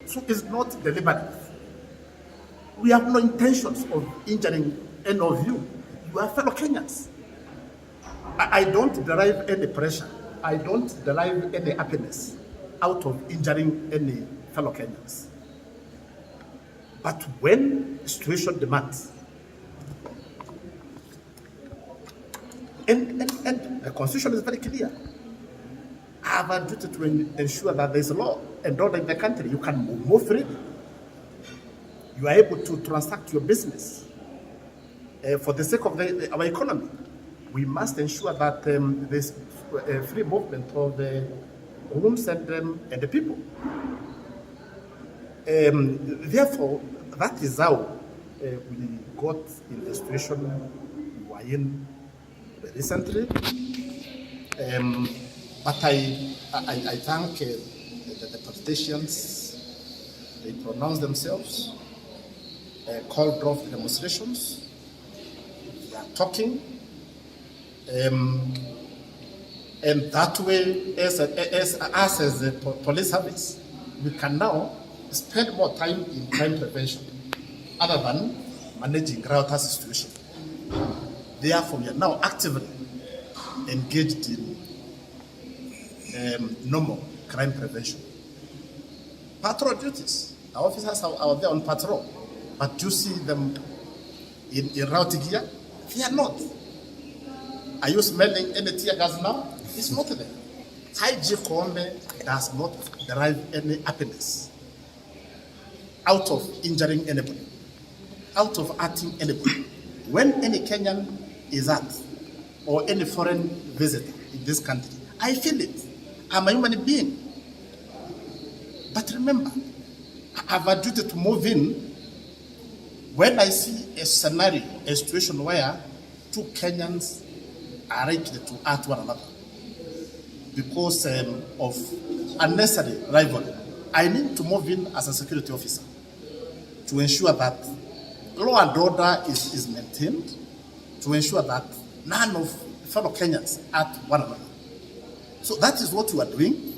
So it's not deliberate. We have no intentions of injuring any of you. You are fellow Kenyans. I don't derive any pressure. I don't derive any happiness out of injuring any fellow Kenyans. But when the situation demands, and the Constitution is very clear, I have a duty to ensure that there is law and order in the country. You can move freely. You are able to transact your business for the sake of our economy. We must ensure that there's free movement of the goods and the people. Therefore, that is how we got in the situation we were in recently. But I thank the politicians. They pronounced themselves, called off the demonstrations. They are talking. And that way, as the police service, we can now spend more time in crime prevention other than managing router situation. Therefore, we are now actively engaged in normal crime prevention. Patrol duties. Our officers are there on patrol, but you see them in route gear? They are not. Are you smelling any tear gas now? It's not there. IG Koome does not derive any happiness out of injuring anybody, out of hurting anybody. When any Kenyan is hurt, or any foreign visitor in this country, I feel it. I'm a human being. But remember, I have a duty to move in when I see a scenario, a situation where two Kenyans are ready to hurt one another because of unnecessary rivalry. I need to move in as a security officer to ensure that law and order is maintained, to ensure that none of fellow Kenyans hurt one another. So that is what we are doing.